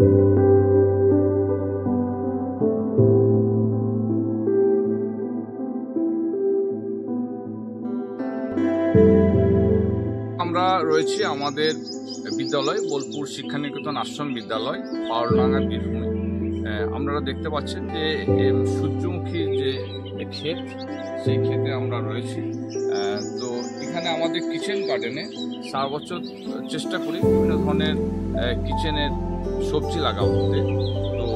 আমরা রয়েছি আমাদের বিদ্যালয় বোলপুর শিক্ষানিকেতন আশ্রম বিদ্যালয় পাওয়ারডাঙ্গা বীরভূমে। আপনারা দেখতে পাচ্ছেন যে সূর্যমুখীর যে ক্ষেত, সেই ক্ষেতে আমরা রয়েছি। তো এখানে আমাদের কিচেন গার্ডেনে সারা বছর চেষ্টা করি বিভিন্ন ধরনের কিচেনের সবজি লাগাতে। তো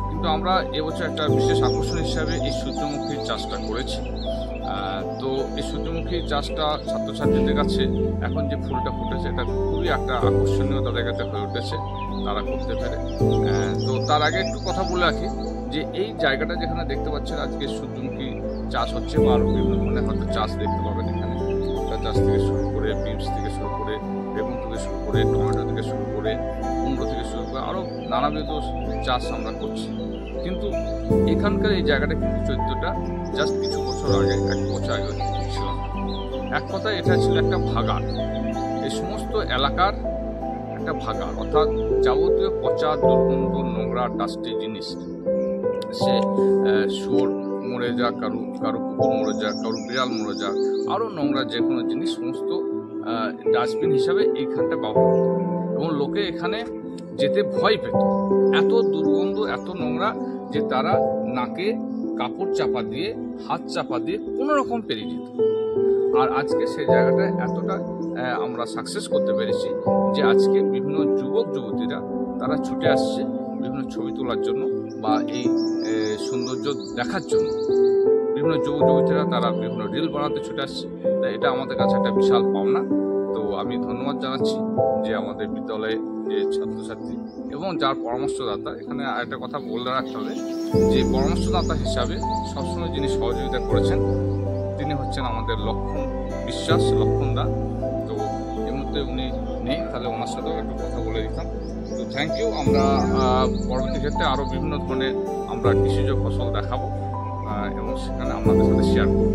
কিন্তু আমরা এবছর একটা বিশেষ আকর্ষণ হিসাবে এই সূর্যমুখীর চাষটা করেছি। তো এই সূর্যমুখী চাষটা ছাত্রছাত্রীদের কাছে এখন যে ফুলটা ফুটেছে এটা খুবই একটা আকর্ষণীয় তাদের কাছে হয়ে উঠেছে, তারা করতে পারে। তো তার আগে একটু কথা বলে রাখি যে এই জায়গাটা যেখানে দেখতে পাচ্ছেন আজকে সূর্যমুখী চাষ হচ্ছে বা আরও বিভিন্ন ধরনের হয়তো চাষ দেখতে পাবেন এখানে। ভুট্টা চাষ থেকে শুরু করে, বিনস থেকে শুরু করে, বেগুন থেকে শুরু করে, টমেটো থেকে শুরু করে, কুমড়ো থেকে শুরু করে আরও নানাবিধ চাষ আমরা করছি। কিন্তু এখানকার এই জায়গাটা কিন্তু চরিত্রটা জাস্ট কিছু বছর আগে, 1 বছর আগে ছিল না। এক কথায় এটা ছিল একটা ভাগাড়, এই সমস্ত এলাকার একটা ভাগাড়, অর্থাৎ যাবতীয় পচা দুর্গন্ধ নোংরা ডাস্টি জিনিস, সে শুয়োর মরে যাক, কারো কুকুর মরে যাক, কারো বিড়াল মরে যাক, আরও নোংরা যে কোনো জিনিস সমস্ত ডাস্টবিন হিসাবে এইখানটা ব্যবহার হতো এবং লোকে এখানে যেতে ভয় পেত। এত দুর্গন্ধ, এত নোংরা যে তারা নাকে কাপড় চাপা দিয়ে, হাত চাপা দিয়ে কোনো রকম পেরিয়ে যেত। আর আজকে সেই জায়গাটা এতটা আমরা সাকসেস করতে পেরেছি যে আজকে বিভিন্ন যুবক যুবতীরা তারা ছুটে আসছে বিভিন্ন ছবি তোলার জন্য বা এই সৌন্দর্য দেখার জন্য। বিভিন্ন যুবক যুবতীরা তারা বিভিন্ন রিল বানাতে ছুটে আসছে। তাই এটা আমাদের কাছে একটা বিশাল পাওনা। তো আমি ধন্যবাদ জানাচ্ছি যে আমাদের বিদ্যালয়ে যে ছাত্রছাত্রী এবং যার পরামর্শদাতা, এখানে আরেকটা কথা বলে রাখতে হবে যে পরামর্শদাতা হিসাবে সবসময় যিনি সহযোগিতা করেছেন তিনি হচ্ছেন আমাদের লক্ষণ বিশ্বাস, লক্ষণদা। তো এই মুহূর্তে উনি নেই, তাহলে ওনার সাথেও একটু কথা বলে দিতাম। তো থ্যাংক ইউ। আমরা পরবর্তী ক্ষেত্রে আরও বিভিন্ন ধরনের আমরা কৃষিজ ফসল দেখাবো এবং সেখানে আপনাদের সাথে শেয়ার করবো।